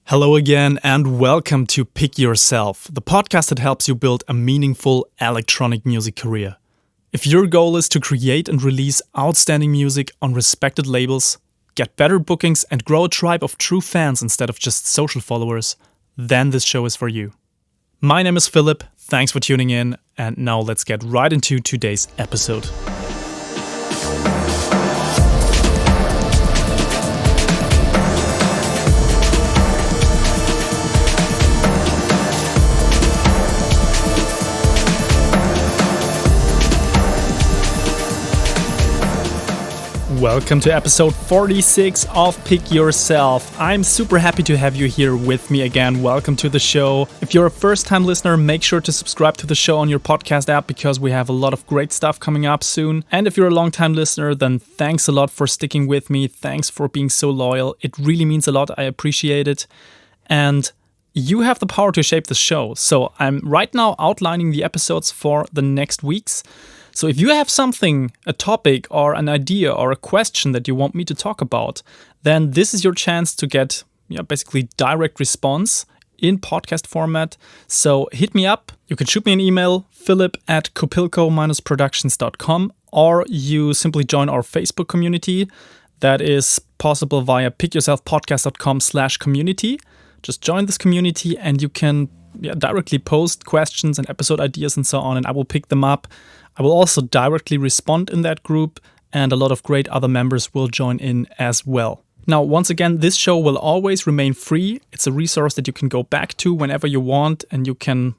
Hello again, and welcome to Pick Yourself, the podcast that helps you build a meaningful electronic music career. If your goal is to create and release outstanding music on respected labels, get better bookings, and grow a tribe of true fans instead of just social followers, then this show is for you. My name is Philip, thanks for tuning in, and now let's get right into today's episode. Welcome to episode 46 of Pick Yourself. I'm super happy to have you here with me again. Welcome to the show. If you're a first-time listener, make sure to subscribe to the show on your podcast app because we have a lot of great stuff coming up soon. And if you're a long-time listener, then thanks a lot for sticking with me. Thanks for being so loyal. It really means a lot. I appreciate it. And you have the power to shape the show. So I'm right now outlining the episodes for the next weeks. So if you have something, a topic or an idea or a question that you want me to talk about, then this is your chance to get basically direct response in podcast format. So hit me up. You can shoot me an email, philip@kopilko-productions.com, or you simply join our Facebook community. That is possible via pickyourselfpodcast.com/community. Just join this community and you can directly post questions and episode ideas and so on, and I will pick them up. I will also directly respond in that group, and a lot of great other members will join in as well. Now, once again, this show will always remain free. It's a resource that you can go back to whenever you want, and you can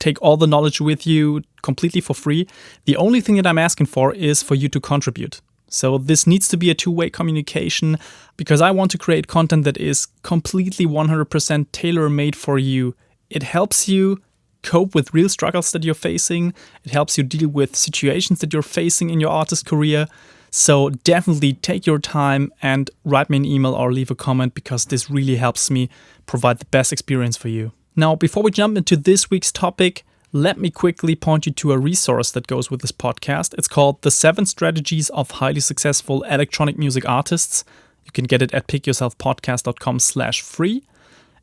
take all the knowledge with you completely for free. The only thing that I'm asking for is for you to contribute. So this needs to be a two-way communication because I want to create content that is completely 100% tailor-made for you. It helps you cope with real struggles that you're facing. It helps you deal with situations that you're facing in your artist career. So definitely take your time and write me an email or leave a comment because this really helps me provide the best experience for you. Now, before we jump into this week's topic, let me quickly point you to a resource that goes with this podcast. It's called The 7 Strategies of Highly Successful Electronic Music Artists. You can get it at pickyourselfpodcast.com/free.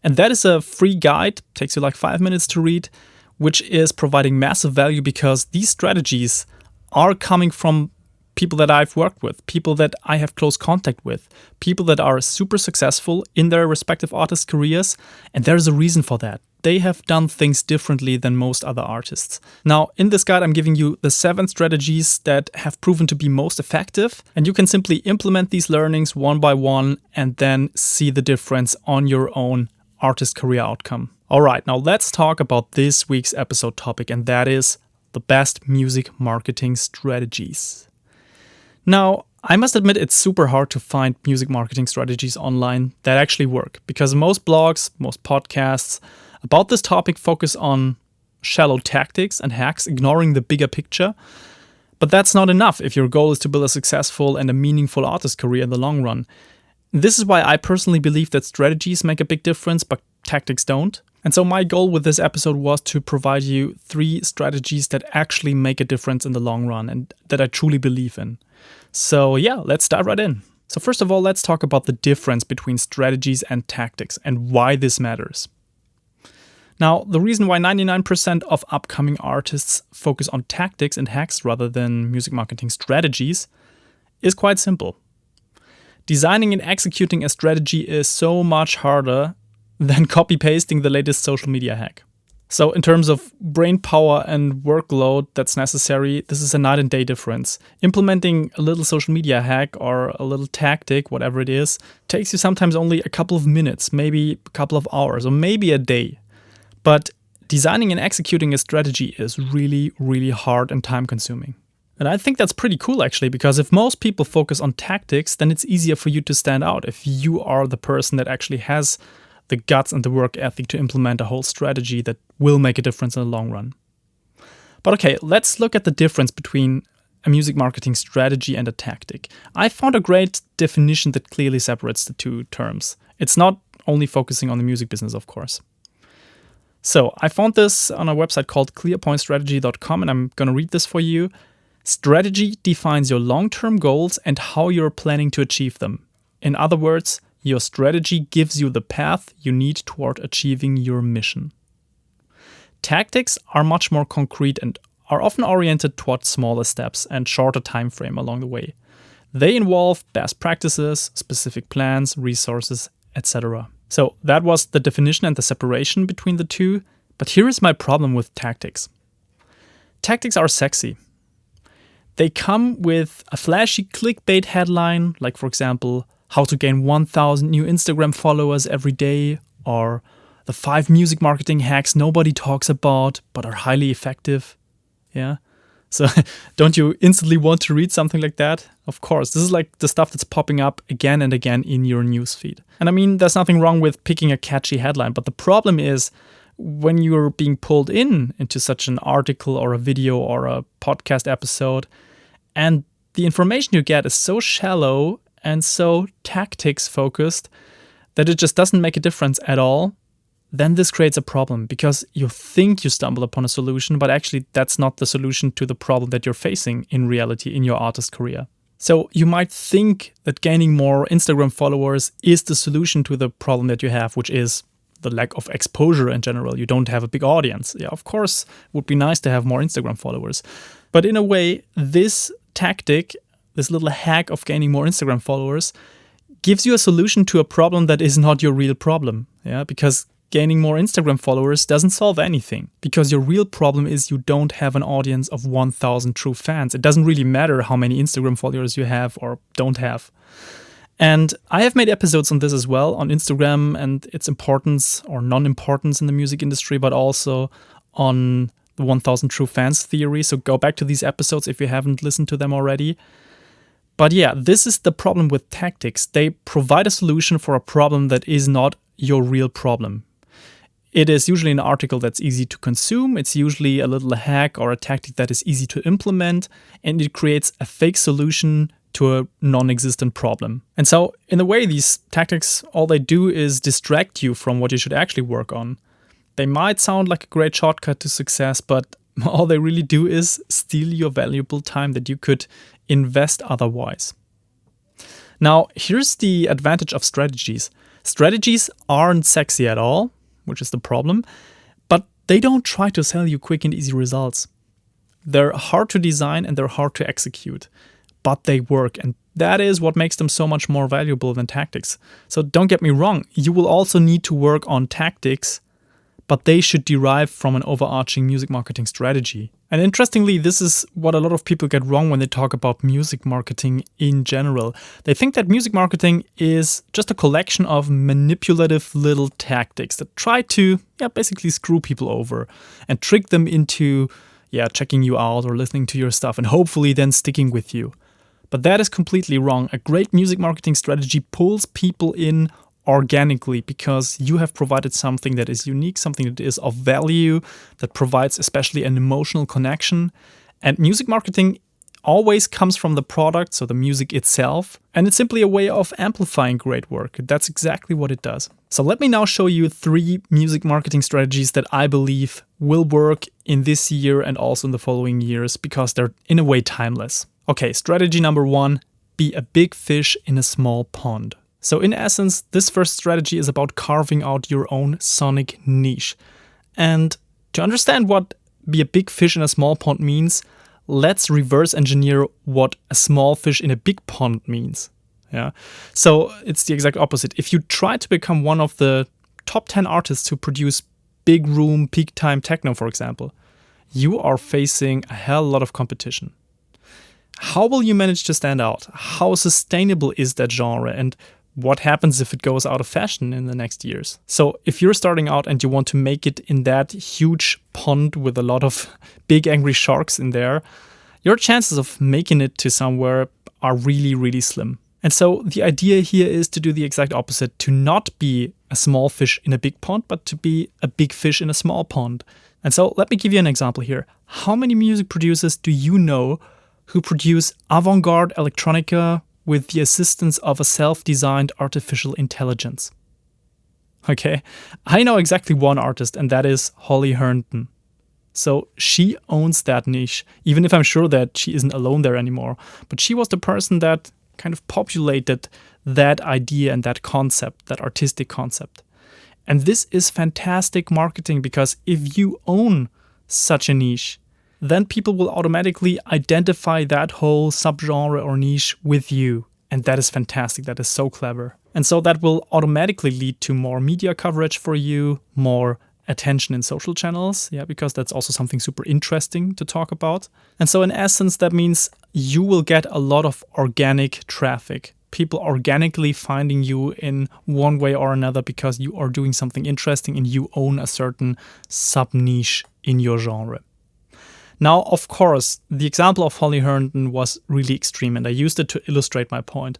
And that is a free guide, takes you like 5 minutes to read, which is providing massive value because these strategies are coming from people that I've worked with, people that I have close contact with, people that are super successful in their respective artist careers, and there's a reason for that. They have done things differently than most other artists. Now, in this guide, I'm giving you the 7 strategies that have proven to be most effective, and you can simply implement these learnings one by one and then see the difference on your own artist career outcome. All right, now let's talk about this week's episode topic, and that is the best music marketing strategies. Now, I must admit it's super hard to find music marketing strategies online that actually work because most blogs, most podcasts about this topic focus on shallow tactics and hacks, ignoring the bigger picture. But that's not enough if your goal is to build a successful and a meaningful artist career in the long run. This is why I personally believe that strategies make a big difference, but tactics don't. And so my goal with this episode was to provide you 3 strategies that actually make a difference in the long run and that I truly believe in. So let's dive right in. So first of all, let's talk about the difference between strategies and tactics and why this matters. Now, the reason why 99% of upcoming artists focus on tactics and hacks rather than music marketing strategies is quite simple. Designing and executing a strategy is so much harder than copy-pasting the latest social media hack. So in terms of brain power and workload that's necessary, this is a night and day difference. Implementing a little social media hack or a little tactic, whatever it is, takes you sometimes only a couple of minutes, maybe a couple of hours, or maybe a day. But designing and executing a strategy is really, really hard and time-consuming. And I think that's pretty cool actually, because if most people focus on tactics, then it's easier for you to stand out if you are the person that actually has the guts and the work ethic to implement a whole strategy that will make a difference in the long run. But okay, let's look at the difference between a music marketing strategy and a tactic. I found a great definition that clearly separates the two terms. It's not only focusing on the music business, of course. So I found this on a website called clearpointstrategy.com, and I'm going to read this for you. Strategy defines your long-term goals and how you're planning to achieve them. In other words, Your strategy gives you the path you need toward achieving your mission. Tactics are much more concrete and are often oriented toward smaller steps and shorter time frame along the way. They involve best practices, specific plans, resources, etc. So that was the definition and the separation between the two. But here is my problem with tactics. Tactics are sexy. They come with a flashy clickbait headline, like for example, how to gain 1,000 new Instagram followers every day, or the 5 music marketing hacks nobody talks about but are highly effective. Yeah. So don't you instantly want to read something like that? Of course, this is like the stuff that's popping up again and again in your newsfeed. And I mean, there's nothing wrong with picking a catchy headline, but the problem is when you're being pulled into such an article or a video or a podcast episode, and the information you get is so shallow and so tactics focused that it just doesn't make a difference at all, then this creates a problem because you think you stumble upon a solution, but actually that's not the solution to the problem that you're facing in reality in your artist career. So you might think that gaining more Instagram followers is the solution to the problem that you have, which is the lack of exposure in general. You don't have a big audience. Yeah, of course, it would be nice to have more Instagram followers. But in a way, this tactic, this little hack of gaining more Instagram followers, gives you a solution to a problem that is not your real problem. Yeah, because gaining more Instagram followers doesn't solve anything, because your real problem is you don't have an audience of 1,000 true fans. It doesn't really matter how many Instagram followers you have or don't have. And I have made episodes on this as well, on Instagram and its importance or non-importance in the music industry, but also on the 1,000 true fans theory. So go back to these episodes if you haven't listened to them already. But yeah, this is the problem with tactics. They provide a solution for a problem that is not your real problem. It is usually an article that's easy to consume. It's usually a little hack or a tactic that is easy to implement, and it creates a fake solution to a non-existent problem. And so, in a way, these tactics, all they do is distract you from what you should actually work on. They might sound like a great shortcut to success, but all they really do is steal your valuable time that you could invest otherwise. Now, here's the advantage of strategies. Strategies aren't sexy at all, which is the problem, but they don't try to sell you quick and easy results. They're hard to design and they're hard to execute, but they work, and that is what makes them so much more valuable than tactics. So don't get me wrong, you will also need to work on tactics, but they should derive from an overarching music marketing strategy. And interestingly, this is what a lot of people get wrong when they talk about music marketing in general. They think that music marketing is just a collection of manipulative little tactics that try to basically screw people over and trick them into checking you out or listening to your stuff and hopefully then sticking with you. But that is completely wrong. A great music marketing strategy pulls people in organically because you have provided something that is unique, something that is of value, that provides especially an emotional connection. And music marketing always comes from the product, so the music itself, and it's simply a way of amplifying great work. That's exactly what it does. So let me now show you 3 music marketing strategies that I believe will work in this year and also in the following years because they're in a way timeless. Okay, strategy number 1, be a big fish in a small pond. So in essence, this first strategy is about carving out your own sonic niche. And to understand what be a big fish in a small pond means, let's reverse engineer what a small fish in a big pond means. Yeah. So it's the exact opposite. If you try to become one of the top 10 artists who produce big room, peak time techno, for example, you are facing a hell lot of competition. How will you manage to stand out? How sustainable is that genre? And what happens if it goes out of fashion in the next years? So if you're starting out and you want to make it in that huge pond with a lot of big angry sharks in there, your chances of making it to somewhere are really, really slim. And so the idea here is to do the exact opposite, to not be a small fish in a big pond, but to be a big fish in a small pond. And so let me give you an example here. How many music producers do you know who produce avant-garde electronica with the assistance of a self-designed artificial intelligence? Okay, I know exactly one artist, and that is Holly Herndon. So she owns that niche, even if I'm sure that she isn't alone there anymore. But she was the person that kind of populated that idea and that concept, that artistic concept. And this is fantastic marketing, because if you own such a niche, then people will automatically identify that whole subgenre or niche with you. And that is fantastic. That is so clever. And so that will automatically lead to more media coverage for you, more attention in social channels, because that's also something super interesting to talk about. And so in essence, that means you will get a lot of organic traffic, people organically finding you in one way or another because you are doing something interesting and you own a certain sub-niche in your genre. Now, of course, the example of Holly Herndon was really extreme, and I used it to illustrate my point.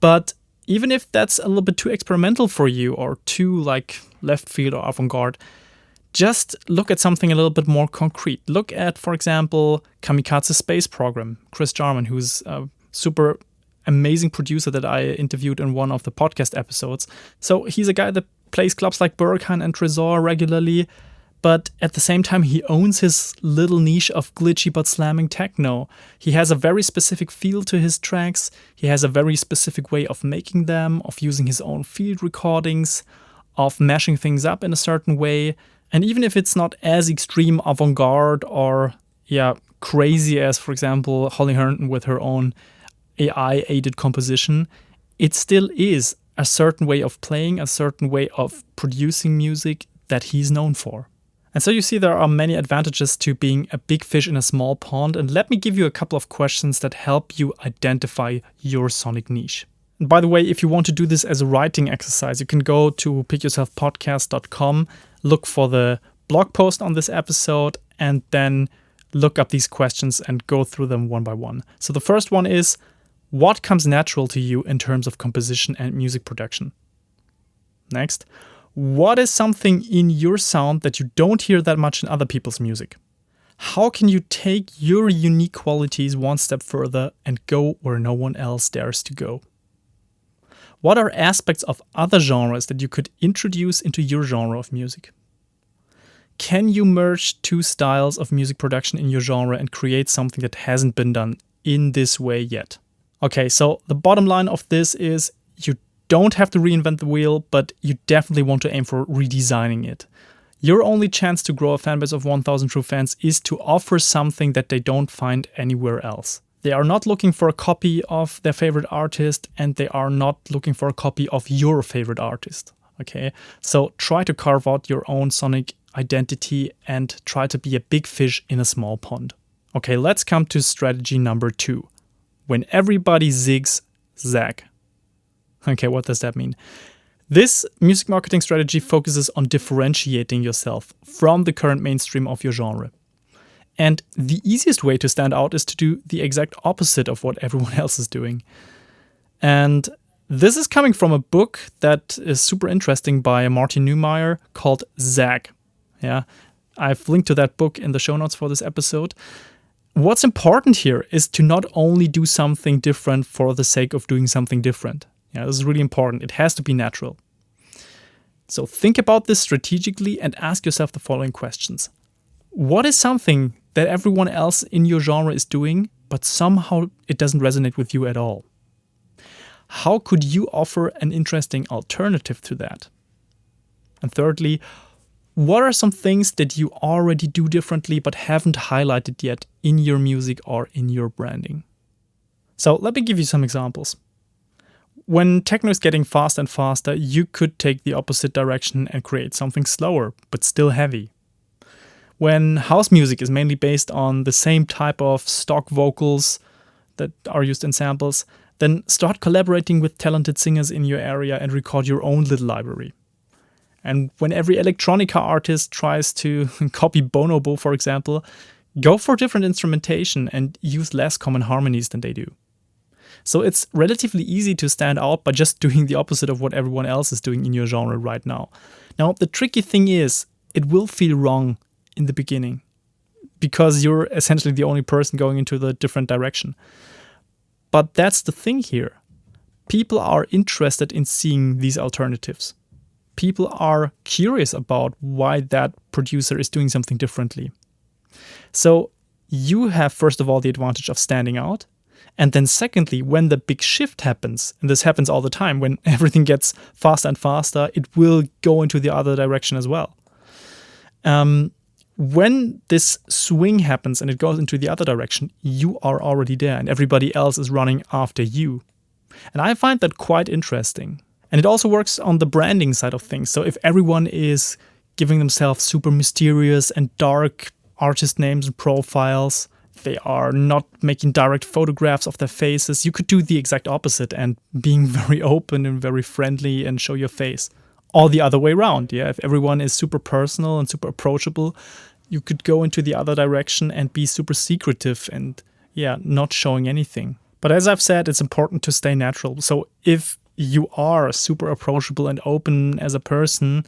But even if that's a little bit too experimental for you, or too like left field or avant-garde, just look at something a little bit more concrete. Look at, for example, Kamikaze Space Program, Chris Jarman, who's a super amazing producer that I interviewed in one of the podcast episodes. So he's a guy that plays clubs like Berghain and Tresor regularly, but at the same time, he owns his little niche of glitchy but slamming techno. He has a very specific feel to his tracks. He has a very specific way of making them, of using his own field recordings, of mashing things up in a certain way. And even if it's not as extreme avant-garde or crazy as, for example, Holly Herndon with her own AI-aided composition, it still is a certain way of playing, a certain way of producing music that he's known for. And so you see there are many advantages to being a big fish in a small pond. And let me give you a couple of questions that help you identify your sonic niche. And by the way, if you want to do this as a writing exercise, you can go to pickyourselfpodcast.com, look for the blog post on this episode, and then look up these questions and go through them one by one. So the first one is, what comes natural to you in terms of composition and music production? Next, what is something in your sound that you don't hear that much in other people's music? How can you take your unique qualities one step further and go where no one else dares to go? What are aspects of other genres that you could introduce into your genre of music? Can you merge two styles of music production in your genre and create something that hasn't been done in this way yet? Okay, so the bottom line of this is you don't have to reinvent the wheel, but you definitely want to aim for redesigning it. Your only chance to grow a fanbase of 1,000 true fans is to offer something that they don't find anywhere else. They are not looking for a copy of their favorite artist, and they are not looking for a copy of your favorite artist. Okay, so try to carve out your own sonic identity and try to be a big fish in a small pond. Okay, let's come to strategy number 2. When everybody zigs, zag. Okay, what does that mean? This music marketing strategy focuses on differentiating yourself from the current mainstream of your genre. And the easiest way to stand out is to do the exact opposite of what everyone else is doing. And this is coming from a book that is super interesting by Martin Neumeier called Zag. Yeah, I've linked to that book in the show notes for this episode. What's important here is to not only do something different for the sake of doing something different. Yeah, this is really important. It has to be natural. So think about this strategically and ask yourself the following questions. What is something that everyone else in your genre is doing, but somehow it doesn't resonate with you at all? How could you offer an interesting alternative to that? And thirdly, what are some things that you already do differently but haven't highlighted yet in your music or in your branding? So let me give you some examples. When techno is getting faster and faster, you could take the opposite direction and create something slower, but still heavy. When house music is mainly based on the same type of stock vocals that are used in samples, then start collaborating with talented singers in your area and record your own little library. And when every electronica artist tries to copy Bonobo, for example, go for different instrumentation and use less common harmonies than they do. So it's relatively easy to stand out by just doing the opposite of what everyone else is doing in your genre right now. Now, the tricky thing is, it will feel wrong in the beginning because you're essentially the only person going into the different direction. But that's the thing here. People are interested in seeing these alternatives. People are curious about why that producer is doing something differently. So you have, first of all, the advantage of standing out. And then secondly, when the big shift happens, and this happens all the time, when everything gets faster and faster, it will go into the other direction as well. When this swing happens and it goes into the other direction, you are already there and everybody else is running after you. And I find that quite interesting. And it also works on the branding side of things. So if everyone is giving themselves super mysterious and dark artist names and profiles, they are not making direct photographs of their faces, you could do the exact opposite and being very open and very friendly and show your face. Or the other way around, yeah. If everyone is super personal and super approachable, you could go into the other direction and be super secretive and, yeah, not showing anything. But as I've said, it's important to stay natural. So if you are super approachable and open as a person,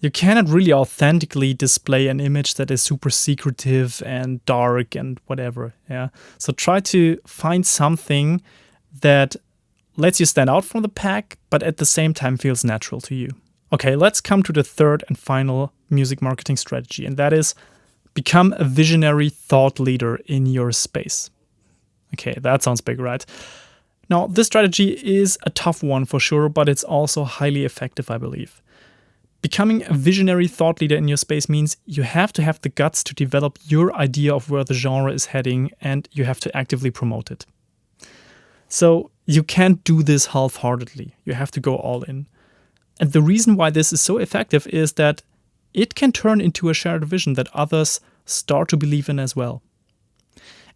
you cannot really authentically display an image that is super secretive and dark and whatever, yeah. So try to find something that lets you stand out from the pack, but at the same time feels natural to you. Okay, let's come to the third and final music marketing strategy, and that is become a visionary thought leader in your space. Okay, that sounds big, right? Now, this strategy is a tough one for sure, but it's also highly effective, I believe. Becoming a visionary thought leader in your space means you have to have the guts to develop your idea of where the genre is heading, and you have to actively promote it. So you can't do this half-heartedly. You have to go all in. And the reason why this is so effective is that it can turn into a shared vision that others start to believe in as well.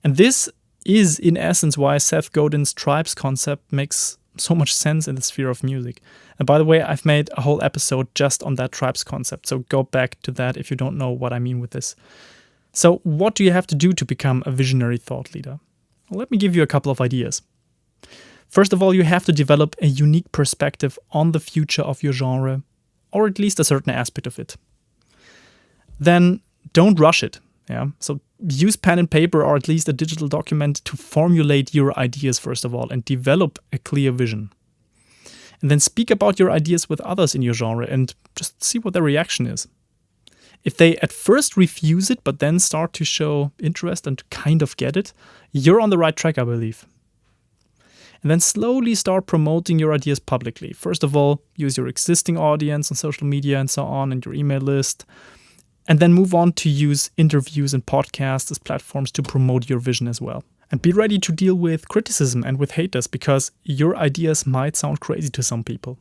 And this is, in essence, why Seth Godin's tribes concept makes so much sense in the sphere of music. And by the way, I've made a whole episode just on that tribes concept, so go back to that if you don't know what I mean with this. So what do you have to do to become a visionary thought leader? Well, let me give you a couple of ideas. First of all, you have to develop a unique perspective on the future of your genre, or at least a certain aspect of it. Then don't rush it. Yeah, so use pen and paper or at least a digital document to formulate your ideas first of all and develop a clear vision. And then speak about your ideas with others in your genre and just see what their reaction is. If they at first refuse it but then start to show interest and kind of get it, you're on the right track, I believe. And then slowly start promoting your ideas publicly. First of all, use your existing audience on social media and so on and your email list. And then move on to use interviews and podcasts as platforms to promote your vision as well. And be ready to deal with criticism and with haters because your ideas might sound crazy to some people.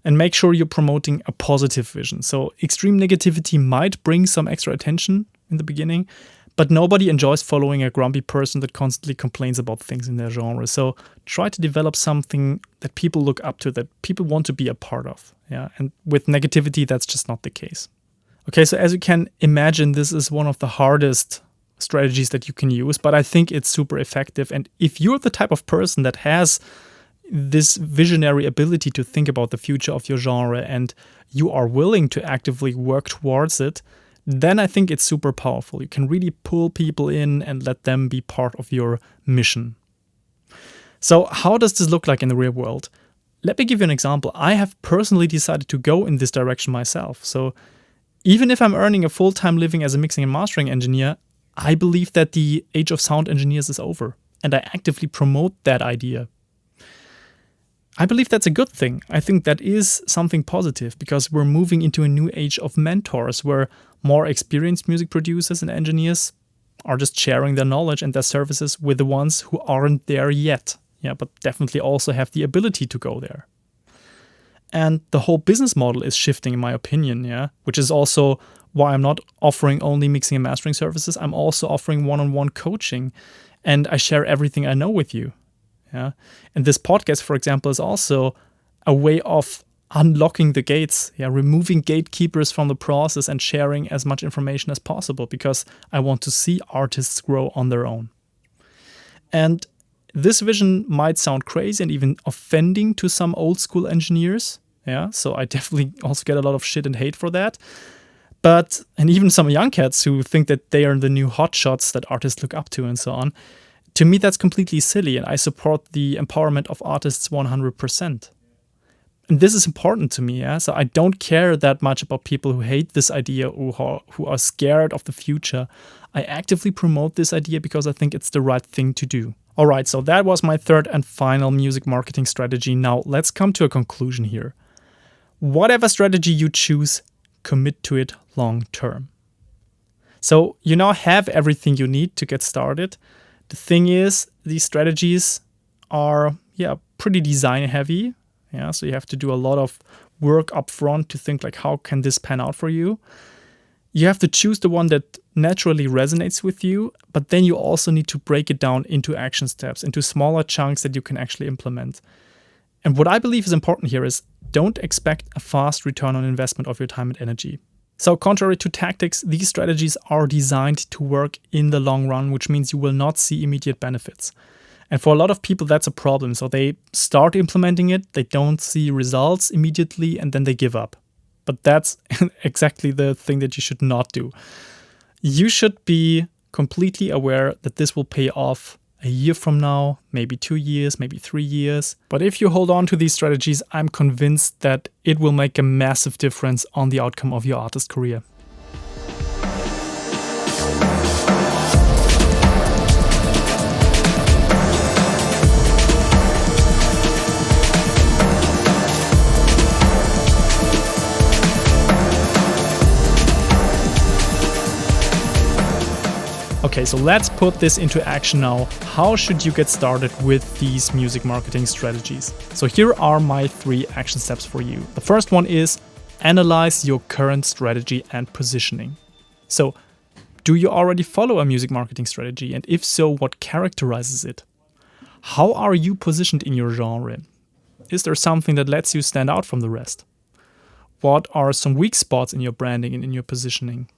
And make sure you're promoting a positive vision. So extreme negativity might bring some extra attention in the beginning, but nobody enjoys following a grumpy person that constantly complains about things in their genre. So try to develop something that people look up to, that people want to be a part of. Yeah, and with negativity, that's just not the case. Okay, so as you can imagine, this is one of the hardest strategies that you can use, but I think it's super effective. And if you're the type of person that has this visionary ability to think about the future of your genre and you are willing to actively work towards it, then I think it's super powerful. You can really pull people in and let them be part of your mission. So how does this look like in the real world? Let me give you an example. I have personally decided to go in this direction myself. So even if I'm earning a full-time living as a mixing and mastering engineer, I believe that the age of sound engineers is over, and I actively promote that idea. I believe that's a good thing. I think that is something positive because we're moving into a new age of mentors where more experienced music producers and engineers are just sharing their knowledge and their services with the ones who aren't there yet, yeah, but definitely also have the ability to go there. And the whole business model is shifting, in my opinion, yeah, which is also why I'm not offering only mixing and mastering services. I'm also offering one-on-one coaching, and I share everything I know with you. Yeah, and this podcast, for example, is also a way of unlocking the gates, yeah, removing gatekeepers from the process and sharing as much information as possible because I want to see artists grow on their own. And this vision might sound crazy and even offending to some old school engineers. Yeah, so I definitely also get a lot of shit and hate for that. And even some young cats who think that they are the new hotshots that artists look up to and so on. To me, that's completely silly, and I support the empowerment of artists 100%. And this is important to me, yeah? So I don't care that much about people who hate this idea or who are scared of the future. I actively promote this idea because I think it's the right thing to do. All right, so that was my third and final music marketing strategy. Now let's come to a conclusion here. Whatever strategy you choose, commit to it long term. So you now have everything you need to get started. The thing is, these strategies are pretty design heavy. So you have to do a lot of work up front to think like, how can this pan out for you? You have to choose the one that naturally resonates with you, but then you also need to break it down into action steps, into smaller chunks that you can actually implement. And what I believe is important here is don't expect a fast return on investment of your time and energy. So contrary to tactics, these strategies are designed to work in the long run, which means you will not see immediate benefits. And for a lot of people, that's a problem. So they start implementing it, they don't see results immediately, and then they give up. But that's exactly the thing that you should not do. You should be completely aware that this will pay off a year from now, maybe 2 years, maybe 3 years. But if you hold on to these strategies, I'm convinced that it will make a massive difference on the outcome of your artist career. Okay, so let's put this into action now. How should you get started with these music marketing strategies? So here are my 3 action steps for you. The first one is analyze your current strategy and positioning. So, do you already follow a music marketing strategy? And if so, what characterizes it? How are you positioned in your genre? Is there something that lets you stand out from the rest? What are some weak spots in your branding and in your positioning?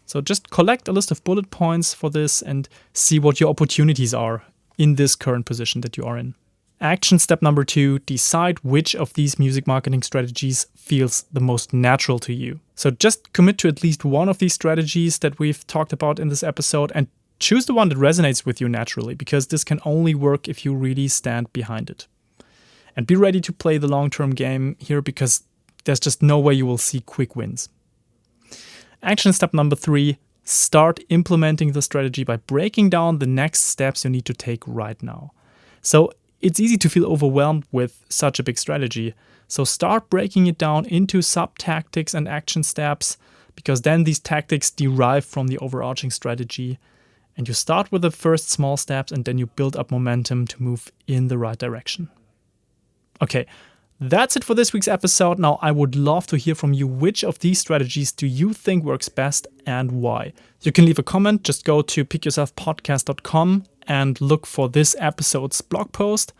So just collect a list of bullet points for this and see what your opportunities are in this current position that you are in. Action step number 2, decide which of these music marketing strategies feels the most natural to you. So just commit to at least one of these strategies that we've talked about in this episode and choose the one that resonates with you naturally, because this can only work if you really stand behind it. And be ready to play the long-term game here, because there's just no way you will see quick wins. Action step number 3, start implementing the strategy by breaking down the next steps you need to take right now. So it's easy to feel overwhelmed with such a big strategy. So start breaking it down into sub-tactics and action steps, because then these tactics derive from the overarching strategy. And you start with the first small steps and then you build up momentum to move in the right direction. Okay. That's it for this week's episode. Now, I would love to hear from you. Which of these strategies do you think works best and why? You can leave a comment. Just go to pickyourselfpodcast.com and look for this episode's blog post.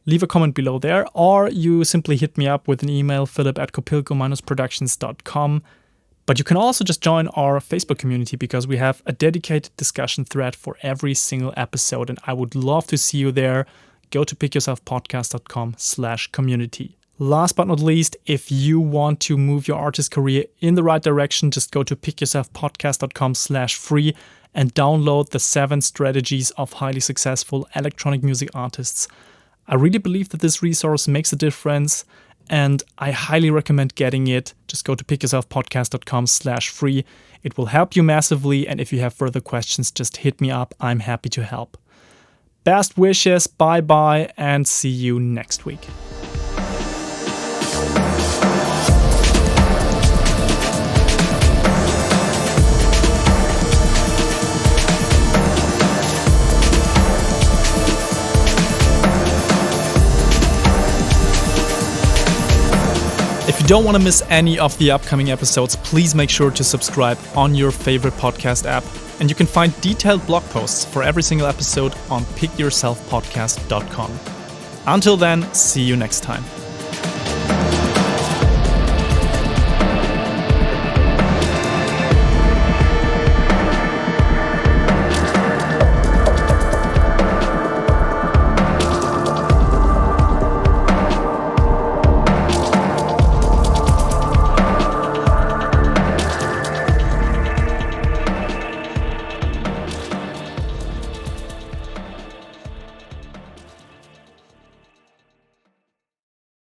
Leave a comment below there, or you simply hit me up with an email, philip@copilco-productions.com. But you can also just join our Facebook community, because we have a dedicated discussion thread for every single episode, and I would love to see you there. Go to pickyourselfpodcast.com/community. Last but not least, if you want to move your artist career in the right direction, just go to pickyourselfpodcast.com/free and download the 7 strategies of highly successful electronic music artists. I really believe that this resource makes a difference, and I highly recommend getting it. Just go to pickyourselfpodcast.com/free. It will help you massively, and if you have further questions, just hit me up. I'm happy to help. Best wishes, bye-bye, and see you next week. If you don't want to miss any of the upcoming episodes, please make sure to subscribe on your favorite podcast app. And you can find detailed blog posts for every single episode on pickyourselfpodcast.com. Until then, see you next time.